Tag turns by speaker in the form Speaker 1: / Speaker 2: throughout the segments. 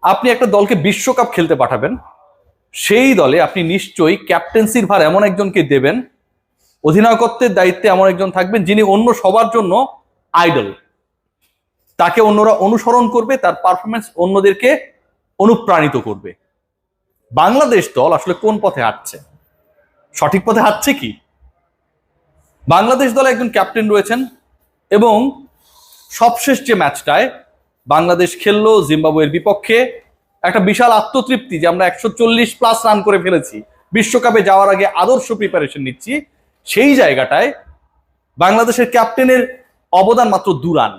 Speaker 1: আপনি একটা দলকে বিশ্বকাপ খেলতে পাঠাবেন, সেই দলে আপনি নিশ্চয়ই ক্যাপ্টেন্সির ভার এমন একজনকে দেবেন, অধিনায়কত্বের দায়িত্বে এমন একজন থাকবেন যিনি অন্য সবার জন্য আইডল। তাকে অন্যরা অনুসরণ করবে, তার পারফরমেন্স অন্যদেরকে অনুপ্রাণিত করবে। বাংলাদেশ দল আসলে কোন পথে হাঁটছে? সঠিক পথে হাঁটছে কি? বাংলাদেশ দলে একজন ক্যাপ্টেন রয়েছেন এবং সবশেষ যে ম্যাচটায় বাংলাদেশ খেললো জিম্বাবুয়ের বিপক্ষে, একটা বিশাল আত্মতৃপ্তি যে আমরা 140+ রান করে ফেলেছি, বিশ্বকাপে যাওয়ার আগে আদর্শ প্রিপারেশন নিচ্ছি। সেই জায়গাটায় বাংলাদেশের ক্যাপ্টেনের অবদান মাত্র 2 রান।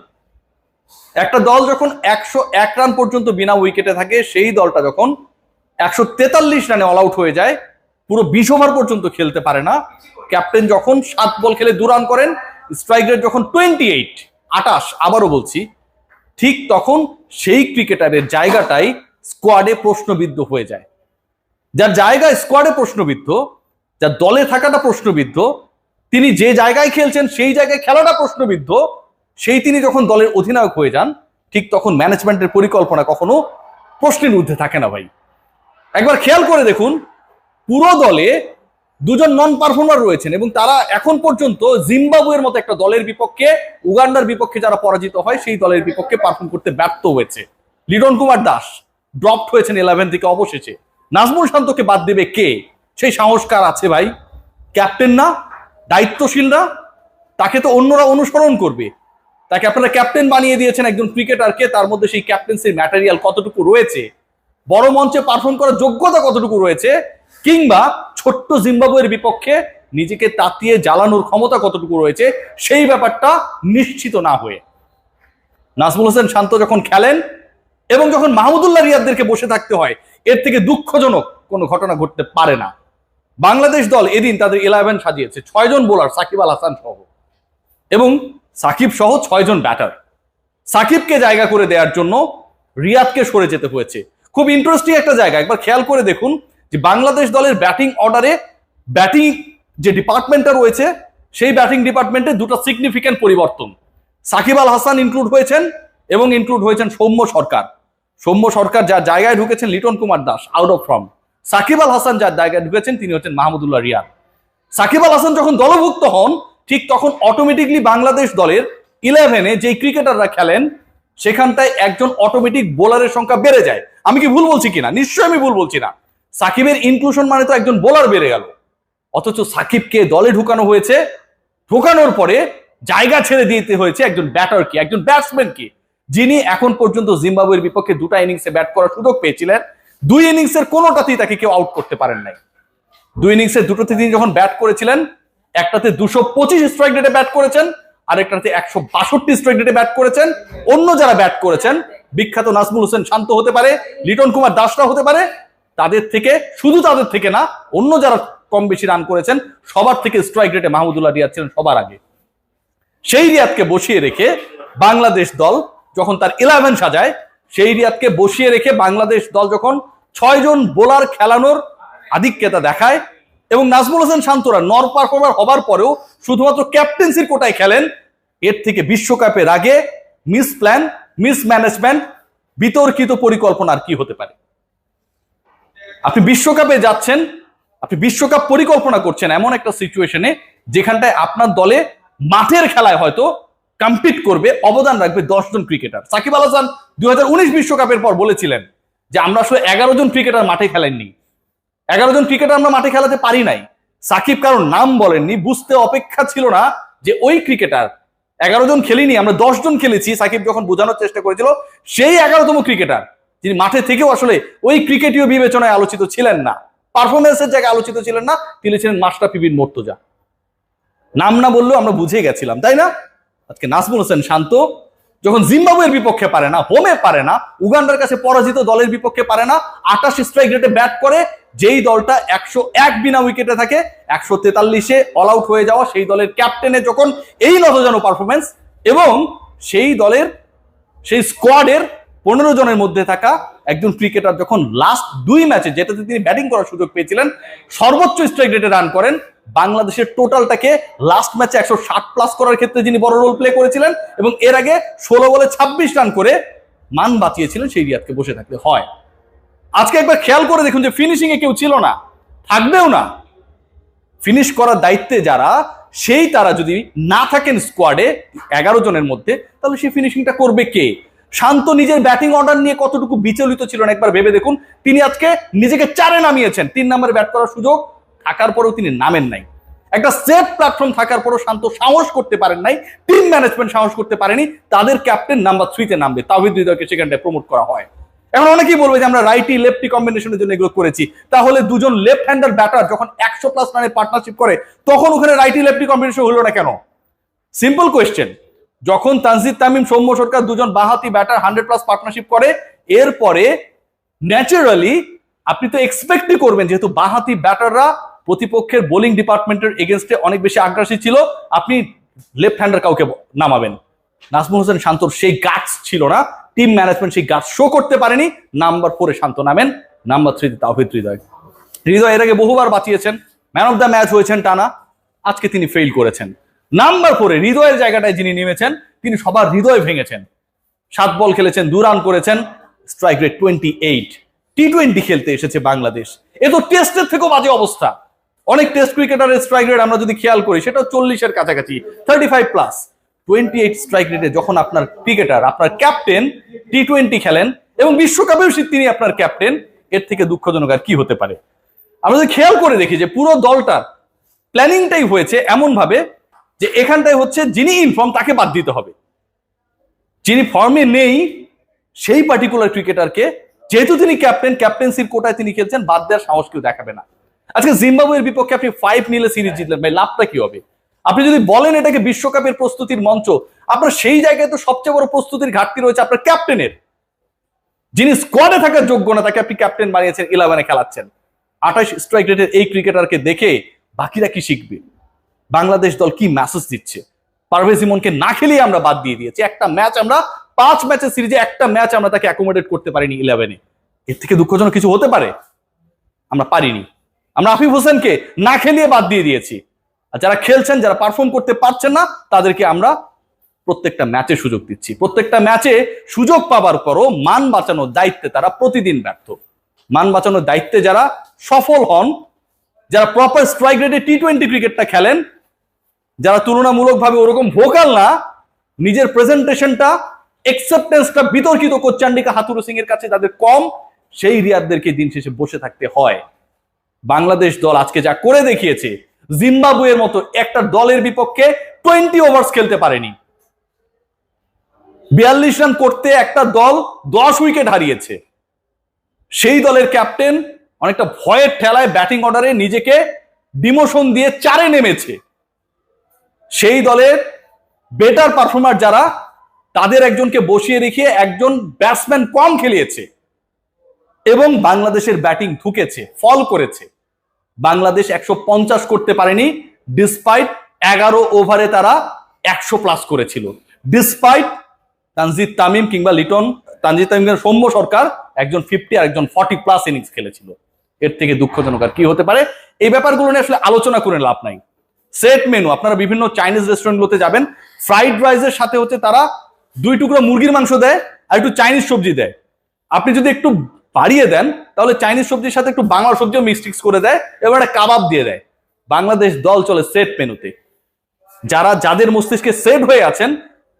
Speaker 1: একটা দল যখন 101 রান পর্যন্ত বিনা উইকেটে থাকে, সেই দলটা যখন 143 রানে অল আউট হয়ে যায়, পুরো 20 ওভার পর্যন্ত খেলতে পারে না, ক্যাপ্টেন যখন 7 বল খেলে 2 রান করেন, স্ট্রাইক রেট যখন 28, আবারও বলছি, ঠিক তখন সেই ক্রিকেটারের জায়গাটাই স্কোয়াডে প্রশ্নবিদ্ধ হয়ে যায়। যার জায়গায় স্কোয়াডে প্রশ্নবিদ্ধ, যার দলে থাকাটা প্রশ্নবিদ্ধ, তিনি যে জায়গায় খেলছেন সেই জায়গায় খেলাটা প্রশ্নবিদ্ধ, তিনি যখন দলের অধিনায়ক হয়ে যান, ঠিক তখন ম্যানেজমেন্টের পরিকল্পনা কখনো প্রশ্নের ঊর্ধ্বে থাকে না ভাই। একবার খেয়াল করে দেখুন, পুরো দলে 2জন নন পারফর্মার রয়েছেন এবং তারা এখন পর্যন্ত জিম্বাবুয়ের মতো একটা দলের বিপক্ষে, উগান্ডার বিপক্ষে যারা পরাজিত হয় সেই দলের বিপক্ষে পারফর্ম করতে ব্যর্থ হয়েছে। লিটন কুমার দাস ড্রপড হয়েছেন 11 থেকে অবশেষে। নাজমুল শান্তকে বাদ দেবে কে? সেই সাহসকার আছে ভাই? ক্যাপ্টেন না? দায়িত্বশীল না? তাকে তো অন্যরা অনুসরণ করবে। তাকে আপনারা ক্যাপ্টেন বানিয়ে দিয়েছেন একজন ক্রিকেটারকে, তার মধ্যে সেই ক্যাপ্টেন্সির ম্যাটেরিয়াল কতটুকু রয়েছে, বড় মঞ্চে পারফর্ম করার যোগ্যতা কতটুকু রয়েছে, কিংবা ছোট্ট জিম্বাবুয়ের বিপক্ষে নিজেকে তাতিয়ে জ্বালানোর ক্ষমতা কতটুকু রয়েছে, সেই ব্যাপারটা নিশ্চিত না হয়ে নাজমুল হোসেন শান্ত যখন খেলেন এবং যখন মাহমুদুল্লাহ রিয়াদদেরকে বসে থাকতে হয়, এর থেকে দুঃখজনক কোনো ঘটনা ঘটতে পারে না। বাংলাদেশ দল এদিন তাদের 11 সাজিয়েছে 6 জন বোলার, সাকিব আল হাসান সহ, এবং সাকিব সহ 6 জন ব্যাটার। সাকিবকে জায়গা করে দেওয়ার জন্য রিয়াদকে সরে যেতে হয়েছে। খুব ইন্টারেস্টিং একটা জায়গা, একবার খেয়াল করে দেখুন যে বাংলাদেশ দলের ব্যাটিং অর্ডারে, ব্যাটিং যে ডিপার্টমেন্টটা রয়েছে, সেই ব্যাটিং ডিপার্টমেন্টে 2টা সিগনিফিক্যান্ট পরিবর্তন। সাকিব আল হাসান ইনক্লুড হয়েছেন এবং ইনক্লুড হয়েছেন সৌম্য সরকার। সৌম্য সরকার যার জায়গায় ঢুকেছেন Liton Kumar Das, out of form. Shakib Al Hasan যার জায়গায় ঢুকেছেন তিনি হচ্ছেন মাহমুদুল্লাহ রিয়াদ। সাকিব আল হাসান যখন দলভুক্ত হন, ঠিক তখন অটোমেটিকলি বাংলাদেশ দলের 11-এ যে ক্রিকেটাররা খেলেন, সেখানটায় একজন অটোমেটিক বোলারের সংখ্যা বেড়ে যায়। আমি কি ভুল বলছি কিনা? নিশ্চয়ই আমি ভুল বলছি না। সাকিবের ইনক্লুশন মানে তো একজন বোলার বেড়ে গেল, অথচ সাকিবকে দলে ঢুকানো হয়েছে, ঢোকানোর পরে জায়গা ছেড়ে দিতে হয়েছে একজন ব্যাটারকে, একজন ব্যাটসম্যানকে, যিনি এখন পর্যন্ত জিম্বাবুয়ের বিপক্ষে 2টা ইনিংসে ব্যাট করার সুযোগ পেয়েছিলেন। 2 ইনিংসের কোনোটাতেই তাকে কেউ আউট করতে পারেন নাই। 2 ইনিংসের দুটোতে তিনি যখন ব্যাট করেছিলেন, একটাতে 225 স্ট্রাইক রেটে ব্যাট করেছেন, আরেকটাতে 162 স্ট্রাইক রেটে ব্যাট করেছেন। অন্য যারা ব্যাট করেছেন, বিখ্যাত নাজমুল হোসেন শান্ত হতে পারে, লিটন কুমার দাসরা হতে পারে, তাদের থেকে, শুধু তাদের থেকে না, অন্য যারা কম বেশি রান করেছেন সবার থেকে স্ট্রাইক রেটে মাহমুদুল্লাহ রিয়াদ ছিলেন সবার আগে। সেই রিয়াদকে বসিয়ে রেখে বাংলাদেশ দল যখন তার 11 সাজায়, সেই রিয়াদকে বসিয়ে রেখে বাংলাদেশ দল যখন 6 জন বোলার খেলানোর আধিক্যতা দেখায় এবং নাজমুল হোসেন শান্তরা নন পারফর্মার হবার পরেও শুধুমাত্র ক্যাপ্টেন্সির কোটায় খেলেন, এর থেকে বিশ্বকাপের আগে মিস প্ল্যান, মিস ম্যানেজমেন্ট, বিতর্কিত পরিকল্পনা আর কি হতে পারে? আপনি বিশ্বকাপে যাচ্ছেন, আপনি বিশ্বকাপ পরিকল্পনা করছেন এমন একটা সিচুয়েশনে যেখানটায় আপনার দলে মাঠের খেলায় হয়তো কম্পিট করবে, অবদান রাখবে 10 জন ক্রিকেটার। সাকিব আল হাসান 2019 বিশ্বকাপের পর বলেছিলেন যে আমরা আসলে 11 জন ক্রিকেটার মাঠে খেলেননি, 11 জন ক্রিকেটার আমরা মাঠে খেলাতে পারি নাই। সাকিব কারণ নাম বলেননি, বুঝতে অপেক্ষা ছিল না যে ওই ক্রিকেটার 11 জন খেলিনি, আমরা 10 জন খেলেছি। সাকিব যখন বোঝানোর চেষ্টা করেছিল, সেই 11তম ক্রিকেটার যিনি মাঠে থেকেও আসলে ওই ক্রিকেটীয় বিবেচনায় আলোচিত ছিলেন না, পারফরমেন্সের জায়গায় আলোচিত ছিলেন না, তিনি ছিলেন মাশরাফি বিন মুর্তজা। নাম না বললেও আমরা বুঝে গেছিলাম, তাই না? আজকে নাজমুল হোসেন শান্ত যখন জিম্বাবুয়ের বিপক্ষে পারে না, হোমে পারে না, উগান্ডার কাছে পরাজিত দলের বিপক্ষে পারে না, 28 স্ট্রাইক রেটে ব্যাট করে, যেই দলটা 101 বিনা উইকেটে থাকে, 143-এ অল আউট হয়ে যাওয়া সেই দলের ক্যাপ্টেনের যখন এই নতজানু পারফরমেন্স, এবং সেই দলের, সেই স্কোয়াডের 15 জনের মধ্যে থাকা একজন ক্রিকেটার যখন লাস্ট 2 ম্যাচে, যেটাতে তিনি ব্যাটিং করার সুযোগ পেয়েছিলেন, সর্বোচ্চ স্ট্রাইক রেটে রান করেন, বাংলাদেশের টোটালটাকে লাস্ট ম্যাচে 160+ করার ক্ষেত্রে যিনি বড় রোল প্লে করেছিলেন, এবং এর আগে 16 বলে 26 রান করে মান বাঁচিয়েছিলেন সেই রিয়াদকে বসে থাকতে হয়। আজকে একবার খেয়াল করে দেখুন যে ফিনিশিং এ কেউ ছিল না, থাকবেও না। ফিনিশ করার দায়িত্বে যারা, সেই তারা যদি না থাকেন স্কোয়াডে 11 জনের মধ্যে, তাহলে সেই ফিনিশিংটা করবে কে? শান্ত নিজের ব্যাটিং অর্ডার নিয়ে কতটুকু বিচলিত ছিলেন একবার ভেবে দেখুন। তিনি আজকে নিজেকে 4-এ নামিয়েছেন, 3 নম্বরে ব্যাট করার সুযোগ থাকার পরেও তিনি নামেন নাই। একটা সেফ প্ল্যাটফর্ম থাকার পরও শান্ত সাহস করতে পারেন নাই, টিম ম্যানেজমেন্ট সাহস করতে পারেনি তাদের ক্যাপ্টেন নাম্বার 3-তে নামবে। তাওহিদ হৃদয়কে সেখানটায় প্রমোট করা হয়। এখন অনেকেই বলবে যে আমরা রাইটি লেফটি কম্বিনেশনের জন্য এগুলো করেছি, তাহলে দুজন লেফট হ্যান্ডার ব্যাটার যখন 100+ রানের পার্টনারশিপ করে তখন ওখানে রাইটি লেফটি কম্বিনেশন হলো না কেন? Simple question. যখন তানজিদ তামিম, সৌম্য সরকার দুজন বাঁহাতি ব্যাটার 100+ পার্টনারশিপ করে, এরপরে ন্যাচারালি আপনি তো এক্সপেক্টই করবেন, যেহেতু বাঁহাতি ব্যাটাররা প্রতিপক্ষের বোলিং ডিপার্টমেন্টের এগেনস্টে অনেক বেশি আগ্রাসী ছিল, আপনি লেফট হ্যান্ডার কাউকে নামাবেন। নাজমুল হোসেন শান্তর সেই গাটস ছিল না, টিম ম্যানেজমেন্ট সেই গাটস শো করতে পারেনি। নাম্বার 4-এ শান্ত নামেন, নাম্বার 3-তে তাওহিদ হৃদয়। হৃদয় এর আগে বহুবার বাঁচিয়েছেন, ম্যান অফ দ্য ম্যাচ হয়েছেন টানা, আজকে তিনি ফেল করেছেন। নাম্বার 4-এ হৃদয়ের জায়গাটায় যিনি নেমেছেন তিনি সবার হৃদয় ভেঙেছেন। 7 বল খেলেছেন, 2 রান করেছেন, স্ট্রাইক রেট 28। টি-20 খেলতে এসেছে বাংলাদেশ, এ তো টেস্টের থেকেও বাজে অবস্থা। অনেক টেস্ট ক্রিকেটারের স্ট্রাইক রেট আমরা যদি খেয়াল করি সেটা 40-এর কাছাকাছি, 35+। 28 স্ট্রাইক রেটে যখন আপনার ক্রিকেটার, আপনার ক্যাপ্টেন টি-20 খেলেন এবং বিশ্বকাপেও তিনি আপনার ক্যাপ্টেন, এর থেকে দুঃখজনক আর কি হতে পারে? আমরা যদি খেয়াল করে দেখি যে পুরো দলটার প্ল্যানিংটাই হয়েছে এমন ভাবে যে এখানটায় হচ্ছে যিনি ইনফর্ম তাকে বাদ দিতে হবে, যিনি ফর্মে নেই সেই পার্টিকুলার ক্রিকেটারকে, যেহেতু তিনি ক্যাপ্টেন, ক্যাপ্টেন্সির কোটায় তিনি খেলছেন, বাদ দেওয়ার সাহস কেউ দেখাবে না। আজকে জিম্বাবুয়ের বিপক্ষে আপনি 5 নিলে সিরিজ জিতলেন, ভাই লাভটা কি হবে? আপনি যদি বলেন এটাকে বিশ্বকাপের প্রস্তুতির মঞ্চ, আপনার সেই জায়গায় তো সবচেয়ে বড় প্রস্তুতির ঘাটতি রয়েছে আপনার ক্যাপ্টেনের। যিনি স্কোয়াডে থাকার যোগ্য না তাকে আপনি ক্যাপ্টেন বানিয়েছেন, 11-এ খেলাচ্ছেন। 28 স্ট্রাইক রেটের এই ক্রিকেটারকে দেখে বাকিরা কি শিখবে? বাংলাদেশ দল কি মেসেজ দিচ্ছে? পারভেজ ইমনকে না খেলিয়ে আমরা বাদ দিয়ে দিয়েছি। একটা ম্যাচ আমরা 5 ম্যাচের সিরিজে একটা ম্যাচ আমরা তাকে অ্যাকোমোডেট করতে পারিনি 11-এ। এর থেকে দুঃখজনক কিছু হতে পারে? আমরা পারিনি। আমরা আফিফ হোসেনকে না খেলিয়ে বাদ দিয়ে দিয়েছি। আর যারা খেলছেন, যারা পারফর্ম করতে পারছেন না, তাদেরকে আমরা প্রত্যেকটা ম্যাচে সুযোগ দিচ্ছি। প্রত্যেকটা ম্যাচে সুযোগ পাবার পরও মান বাঁচানোর দায়িত্বে তারা প্রতিদিন ব্যর্থ। মান বাঁচানোর দায়িত্বে যারা সফল হন, যারা প্রপার স্ট্রাইক রেটে টি-20 ক্রিকেটটা খেলেন, যারা তুলনামূলকভাবে ওরকম ভোকাল না, নিজের প্রেজেন্টেশনটা, অ্যাকসেপ্টেন্সটা বিতর্কিত কোচ্চান্ডিকা হাথুরু সিং এর কাছে তাদের কম, সেই রিয়াদদেরকে দিন শেষে বসে থাকতে হয়। বাংলাদেশ দল আজকে যা করে দেখিয়েছে, জিম্বাবুয়ের মতো একটা দলের বিপক্ষে 20 ওভার্স খেলতে পারেনি। 42 রান করতে একটা দল 10 উইকেট হারিয়েছে। সেই দলের ক্যাপ্টেন অনেকটা ভয়ের ঠেলায় ব্যাটিং অর্ডারে নিজেকে ডিমোশন দিয়ে 4-এ নেমেছে। সেই দলের বেটার পারফর্মার যারা, তাদের একজনকে বসিয়ে রেখে একজন ব্যাটসম্যান কম খেলিয়েছে এবং বাংলাদেশের ব্যাটিং ঢুকেছে, ফল করেছে। বাংলাদেশ 150 করতে পারেনি, ডিসপাইট 11 ওভারে তারা 100+ করেছিল। ডিসপাইট তানজিদ তামিম কিংবা লিটন, তানজিদ তামিম, সৌম্য সরকার একজন 50 আর একজন 40+ ইনিংস খেলেছিল। এর থেকে দুঃখজনক আর কি হতে পারে? এই ব্যাপারগুলো নিয়ে আসলে আলোচনা করে লাভ নাই। সেট মেনু, আপনারা বিভিন্ন চাইনিজ রেস্টুরেন্টগুলোতে যাবেন, ফ্রাইড রাইসের সাথে হচ্ছে তারা 2 টুকরো মুরগির মাংস দেয় আর একটু চাইনিজ সবজি দেয়। আপনি যদি একটু বাড়িয়ে দেন তাহলে চাইনিজ সবজির সাথে একটু বাংলা সবজিও মিক্স করে দেয়, এবার একটা কাবাব দিয়ে দেয়। বাংলাদেশ দল চলে সেট মেনুতে। যাদের মস্তিষ্কে সেট হয়ে আছেন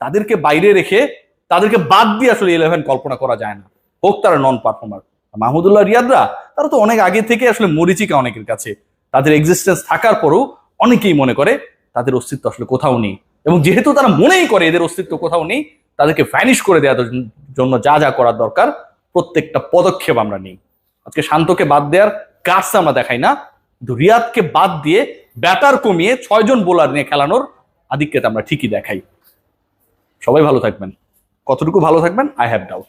Speaker 1: তাদেরকে বাইরে রেখে, তাদেরকে বাদ দিয়ে আসলে 11 কল্পনা করা যায় না, হোক তারা নন পারফর্মার। মাহমুদুল্লাহ রিয়াদরা তারা তো অনেক আগে থেকে আসলে মরিচিকা অনেকের কাছে, তাদের এক্সিস্টেন্স থাকার পরও অনেকেই মনে করে তাদের অস্তিত্ব আসলে কোথাও নেই। এবং যেহেতু তারা মনেই করে এদের অস্তিত্ব কোথাও নেই, তাদেরকে ভ্যানিশ করে দেওয়ার জন্য যা যা করার দরকার প্রত্যেকটা পদক্ষেপ আমরা নিই। আজকে শান্তকে বাদ দেওয়ার কাজ আমরা দেখাই না, কিন্তু রিয়াদকে বাদ দিয়ে ব্যাটার কমিয়ে 6 জন বোলার নিয়ে খেলানোর আধিক্যতা আমরা ঠিকই দেখাই। সবাই ভালো থাকবেন। কতটুকু ভালো থাকবেন আই হ্যাভ ডাউট।